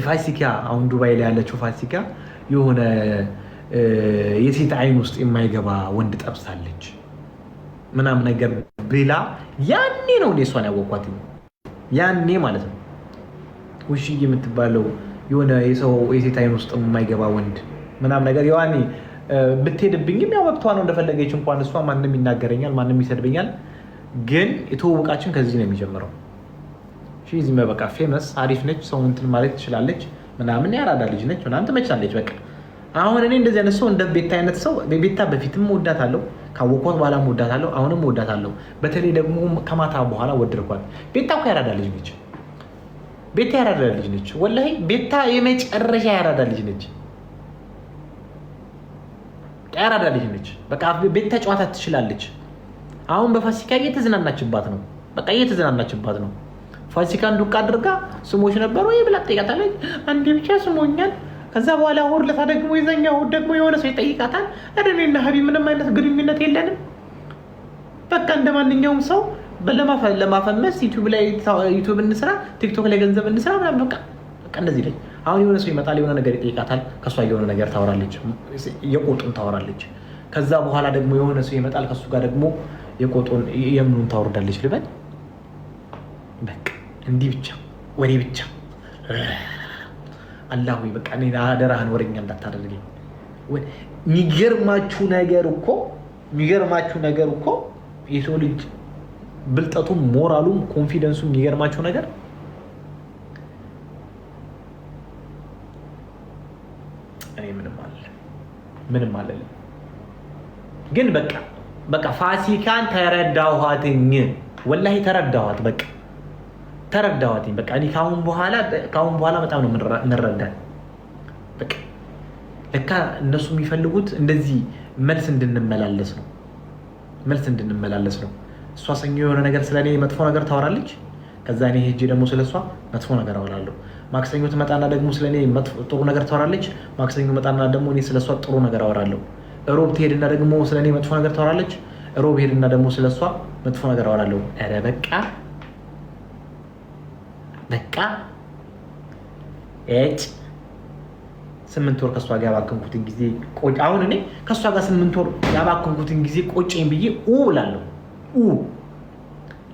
ፋሲካ አሁን ዱባይ ላይ ያለችው ፋሲካ የሆነ የሴት አይን ውስጥ የማይገባ ወንድ ጠብሳለች ምናምን ነገር ብላ ያኔ ነው እኔ እሷን ያወኳት ያኔ ማለት ነው። ውሽዬ የምትባለው የሆነ የሴት አይን ውስጥ የማይገባ ወንድ ምናምን ነገር ያኔ ብትሄድብኝም ያው መብቷ ነው እንደፈለገች። እንኳን እሷ ማንም ይናገረኛል ማንም ይሰድበኛል። ግን የተዋወቃችን ከዚህ ነው የሚጀምረው። እዚህ በቃ ፌመስ አሪፍ ነች፣ ሰው እንትን ማለት ትችላለች ምናምን ያራዳ ልጅ ነች ምናምን ትመቻለች። በቃ አሁን እኔ እንደዚህ አይነት ሰው እንደ ቤታ አይነት ሰው ቤታ በፊትም ወዳታለሁ፣ ካወኳት በኋላም ወዳታለሁ፣ አሁንም ወዳታለሁ። በተለይ ደግሞ ከማታ በኋላ ወደድኳት። ቤታ እኮ ያራዳ ልጅ ነች። ቤታ ያራዳ ልጅ ነች። ወላሂ ቤታ የመጨረሻ ያራዳ ልጅ ነች። ያራዳ ልጅ ነች። በቃ ቤታ ጨዋታ ትችላለች። አሁን በፋሲካ እየተዝናናችባት ነው። በቃ እየተዝናናችባት ነው። ፋሲካን ዱቅ አድርጋ ስሞች ነበሩ ወይ ብላ ትጠይቃታለች። አንዴ ብቻ ስሞኛል። ከዛ በኋላ እሑድ ዕለት ደግሞ ይዘኛው ደግሞ የሆነ ሰው ይጠይቃታል። እኔና ሀቢብ ምንም አይነት ግንኙነት የለንም። በቃ እንደ ማንኛውም ሰው ለማፈመስ ዩቲዩብ እንስራ፣ ቲክቶክ ላይ ገንዘብ እንስራ ምናምን በቃ እንደዚህ ላይ አሁን የሆነ ሰው ይመጣል፣ የሆነ ነገር ይጠይቃታል። ከሷ የሆነ ነገር ታወራለች፣ የቆጡን ታወራለች። ከዛ በኋላ ደግሞ የሆነ ሰው ይመጣል፣ ከሱ ጋር ደግሞ የቆጡን የምኑን ታወርዳለች ልበል። በቃ እንዲህ ብቻ ወሬ ብቻ። አላሁ በቃ እኔ አደራህን ወሬኛ እንዳታደርገኝ። የሚገርማችሁ ነገር እኮ የሰው ልጅ ብልጠቱም ሞራሉም ኮንፊደንሱም የሚገርማችሁ ነገር እኔ ምንም አለ ግን በቃ ፋሲካን ተረዳኋትኝ። ወላሂ ተረዳኋት። በቃ ተረዳኋትኝ። በቃ እኔ ካሁን በኋላ በጣም ነው እንረዳን። በቃ ለካ እነሱ የሚፈልጉት እንደዚህ መልስ እንድንመላለስ ነው። እሷ ሰኞ የሆነ ነገር ስለኔ መጥፎ ነገር ታወራለች። ከዛ እኔ ሄጄ ደግሞ ስለሷ መጥፎ ነገር አወራለሁ። ማክሰኞ ትመጣና ደግሞ ስለኔ ጥሩ ነገር ታወራለች። ማክሰኞ መጣና ደግሞ እኔ ስለሷ ጥሩ ነገር አወራለሁ። ሮብ ትሄድና ደግሞ ስለኔ መጥፎ ነገር ታወራለች። ሮብ ሄድና ደግሞ ስለሷ መጥፎ ነገር አወራለሁ። ኧረ በቃ እጭ 8 ወር ከሷ ጋር ያባከንኩትን ጊዜ አሁን እኔ ከሷ ጋር 8 ወር ያባከንኩትን ጊዜ ቆጨኝ ብዬ እላለሁ።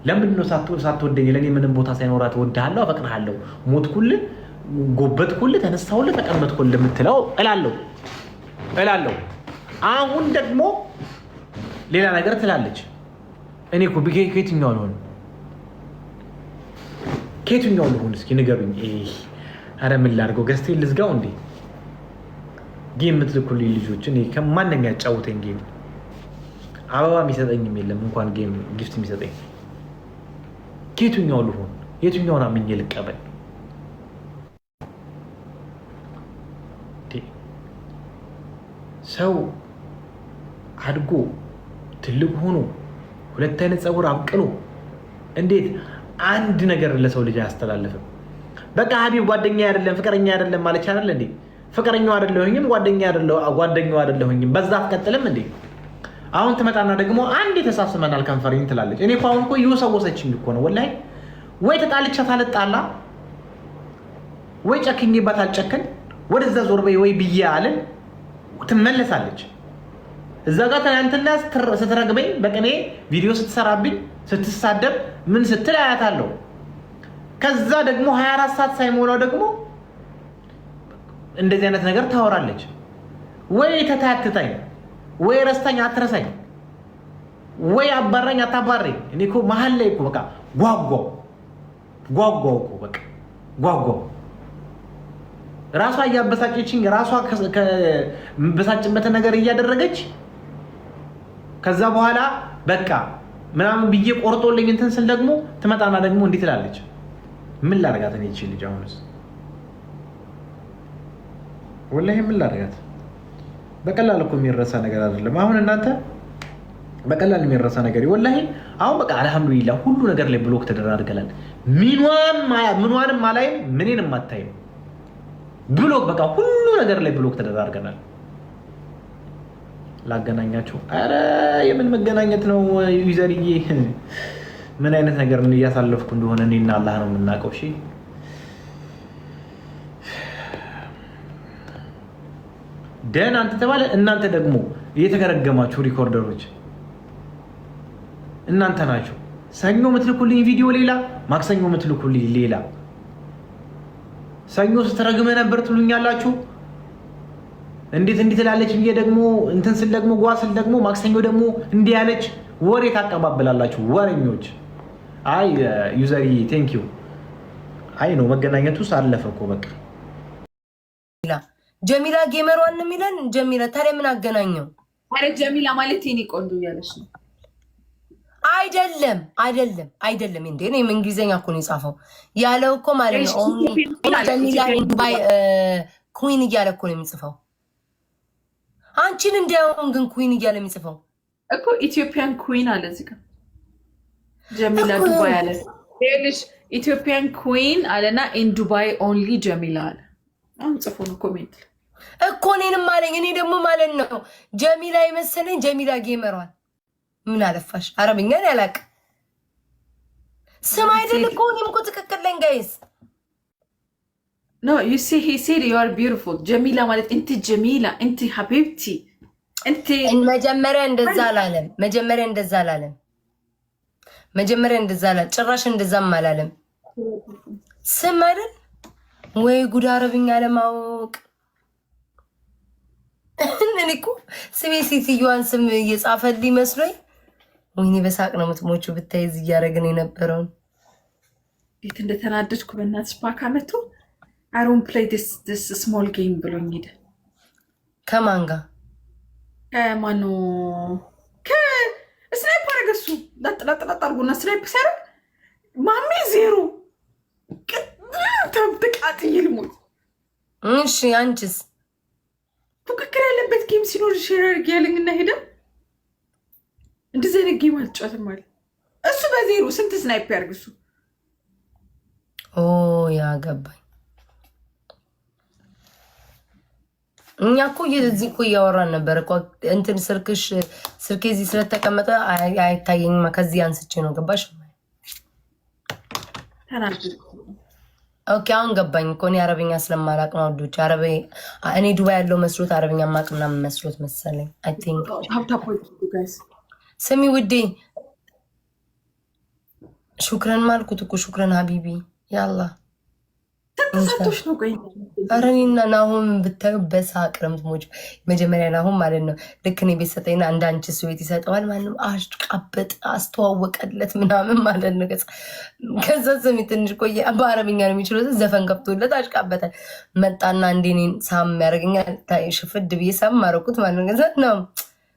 ለምንድን ነው ሳትወደኝ ለእኔ ምንም ቦታ ሳይኖራት እወድሃለሁ፣ አፈቅርሃለሁ፣ ሞትኩልህ፣ ጎበጥኩልህ፣ ተነሳሁልህ፣ ተቀመጥኩልህ የምትለው እላለሁ። አሁን ደግሞ ሌላ ነገር ትላለች። እኔ እኮ ከየትኛው ልሆን እስኪ ንገሩኝ። ኧረ ምን ላድርገው? ገዝቴን ልዝጋው እንዴ? ጌም የምትልኩልኝ ልጆች እኔ ከማንም ያጫውተኝ ጌም አበባ የሚሰጠኝም የለም እንኳን ጌም ጊፍት የሚሰጠኝ። ከየትኛው ልሆን? የትኛውን አምኜ ልቀበል? ሰው አድጎ ትልቅ ሆኖ 2 አይነት ፀጉር አብቅሎ እንዴት አንድ ነገር ለሰው ልጅ አያስተላልፍም? በቃ ሀቢብ ጓደኛ አይደለም ፍቅረኛ አይደለም ማለት አይደል እንዴ? ፍቅረኛው አይደለሁኝም ጓደኛው አይደለሁኝም በዛ አትቀጥልም እንዴ? አሁን ትመጣና ደግሞ አንድ የተሳስመናል ከንፈርኝ ትላለች። እኔ እኮ አሁን እኮ እየወሰወሰችኝ እኮ ነው ወላሂ። ወይ ተጣልቻት አልጣላ፣ ወይ ጨክኜባት አልጨክን፣ ወደዛ ዞር በይ ወይ ብዬ አልን ትመለሳለች። እዛ ጋር ትናንትና ስትረግበኝ በቅኔ ቪዲዮ ስትሰራብኝ ስትሳደብ ምን ስትል አያታለሁ። ከዛ ደግሞ 24 ሰዓት ሳይሞላው ደግሞ እንደዚህ አይነት ነገር ታወራለች። ወይ ተታትታኝ፣ ወይ ረስተኝ አትረሳኝ፣ ወይ አባራኝ አታባረኝ። እኔ እኮ መሀል ላይ እኮ በቃ ጓጓው እኮ በቃ ጓጓው። ራሷ እያበሳጨችኝ ራሷ ከበሳጭበት ነገር እያደረገች ከዛ በኋላ በቃ ምናምን ብዬ ቆርጦልኝ እንትን ስል ደግሞ ትመጣና ደግሞ እንዲህ ትላለች። ምን ላደርጋት እኔ እቺ ልጅ አሁንስ ወላሂ ምን ላደርጋት? በቀላል እኮ የሚረሳ ነገር አይደለም። አሁን እናንተ በቀላል የሚረሳ ነገር ወላሂ አሁን በቃ አልሐምዱሊላህ ሁሉ ነገር ላይ ብሎክ ተደራርገናል። ምንዋንም አላይም ምኔንም አታይም። ብሎክ በቃ ሁሉ ነገር ላይ ብሎክ ተደራርገናል። ላገናኛችሁ አረ የምን መገናኘት ነው ዩዘርዬ? ምን አይነት ነገር እያሳለፍኩ እንደሆነ እኔና አላህ ነው የምናውቀው። እሺ ደህና አንተ ተባለ። እናንተ ደግሞ የተከረገማችሁ ሪኮርደሮች እናንተ ናችሁ። ሰኞ የምትልኩልኝ ቪዲዮ ሌላ፣ ማክሰኞ የምትልኩልኝ ሌላ። ሰኞ ስትረግመ ነበር ትሉኛላችሁ። እንዴት እንዲህ ትላለች ብዬ ደግሞ እንትን ስል ደግሞ ጓስል ደግሞ ማክሰኞ ደግሞ እንዲህ ያለች ወሬ ታቀባብላላችሁ ወሬኞች። አይ ዩዘሪ ቴንክ ዩ። አይ ነው መገናኘቱ ሳለፈ እኮ በቃ። ጀሚላ ጌመሯን ነው የሚለን። ጀሚላ ታዲያ ምን አገናኘው? አረ ጀሚላ ማለት የኔ ቆንጆ እያለች ነው። አይደለም አይደለም አይደለም። እንዴ እኔ እንግሊዘኛ እኮ ነው የጻፈው ያለው እኮ ማለት ነው። ጀሚላ ዱባይ ኩዊን እያለ እኮ ነው የሚጽፈው። አንቺን እንዲያውም ግን ኩዊን እያለ የሚጽፈው እኮ ኢትዮጵያን ኩዊን አለ እዚህ ጋር። ጀሚላ ዱባይ አለ። ይኸውልሽ ኢትዮጵያን ኩዊን አለና ኢን ዱባይ ኦንሊ ጀሚላ አለ። አሁን ጽፎ ነው ኮሜንት እኮ እኔንም አለኝ። እኔ ደግሞ ማለት ነው ጀሚላ የመሰለኝ ጀሚላ ጌመሯል። ምን አለፋሽ አረብኛ ያላቅ ስም አይደል እኮ እኔም እኮ ትክክል ነኝ ጋይስ። ኖ ዩ ሲ ሂ ሴድ ዩ አር ቢዩቲፉል ጀሚላ ማለት እንቲ ጀሚላ እንቲ ሀቢብቲ እንቲ። መጀመሪያ እንደዛ አላለም። መጀመሪያ እንደዛ አላለም። መጀመሪያ እንደዛ አላለም። ጭራሽ እንደዛም አላለም። ስም አይደል ወይ ጉድ! አረብኛ ለማወቅ እኔ እኮ ስሜ ሴትዮዋን ስም እየጻፈልኝ መስሎኝ። ወይኔ በሳቅ ነው የምትሞቹ ብታይ እዚህ እያደረግን የነበረውን የት እንደተናደድኩ በእናትሽ። ፓካ መቶ አይ ዶንት ፕሌይ ዲስ ስሞል ጌም ብሎኝ ሄደ። ከማን ጋር? ከማኑ ከስናይፕ አደረገ እሱ። ለጥለጥ አድርጎና ስናይፕ ሲያደርግ ማሜ ዜሮ ተቃጥዬ ልሞት። እሺ አንቺስ? ፉክክር ያለበት ጌም ሲኖር ሼር አድርጌ ያለኝ እና ሄደ። እንደዚህ አይነት ጌም አልጫወትም አለ እሱ። በዜሮ ስንት ስናይፕ ያርግ እሱ። ኦ ያገባኝ። እኛ እኮ እዚህ እኮ እያወራን ነበር እኮ እንትን ስልኬ እዚህ ስለተቀመጠ አይታየኝማ። ከዚህ አንስቼ ነው ገባሽ? ኦኬ አሁን ገባኝ እኮ እኔ አረበኛ ስለማላቅ ነው ወዶች። እኔ ዱባይ ያለው መስሎት አረበኛ ማቅ ምናምን መስሎት መሰለኝ። አይ ቲንክ ስሚ ውዴ ሹክረን ማልኩት እኮ ሹክረን ሀቢቢ ያላ ተሰጥቶሽ ነው። ቆይ ኧረ እኔና ናሆም ብታዩ በሳቅ ነው የምትሞጪው። መጀመሪያ ናሆም ማለት ነው ልክ እኔ ቤት ሰጠኝና እንደ አንቺ እሱ ቤት ይሰጠዋል ማለት ነው። አሽቃበጥ አስተዋወቀለት ምናምን ማለት ነው። ከዛ ስሚ ትንሽ ቆየ። በአረብኛ ነው የሚችለው። ዘፈን ከብቶለት አሽቃበጠ። መጣና እንደ እኔን ሳም ያደርገኛል። ሽፍድ ብዬ ሳም ማረኩት ማለት ነው። ከዛ ነው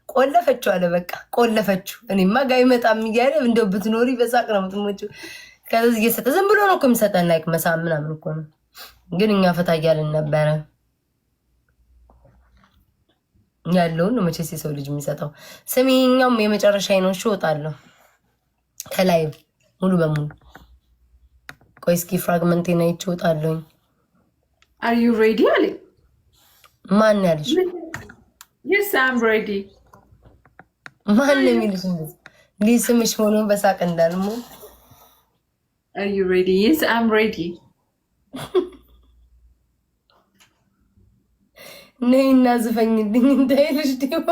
ቆለፈችው አለ። በቃ ቆለፈችው። እኔማ ጋር ይመጣም እያለ እንደው ብትኖሪ በሳቅ ነው የምትሞጪው። ከዛ እየሰጠ ዝም ብሎ ነው እኮ የሚሰጠን ላይክ መሳም ምናምን እኮ ነው። ግን እኛ ፈታ እያልን ነበረ። ያለውን ነው መቼስ የሰው ልጅ የሚሰጠው። ስሚኛውም የመጨረሻ ነው። እሺ እወጣለሁ ከላይ ሙሉ በሙሉ። ቆይ እስኪ ፍራግመንት ና ይች እወጣለሁኝ። አር ዩ ሬዲ አለ። ማን ያለሽ? የስ አም ሬዲ። ማን ነው የሚልሽ? ሊስምሽ ሆኖ በሳቅ እንዳልሞ አር ዩ ሬዲ? የስ አም ሬዲ። ነይ እና ዝፈኝልኝ እንዳይልሽ ደግሞ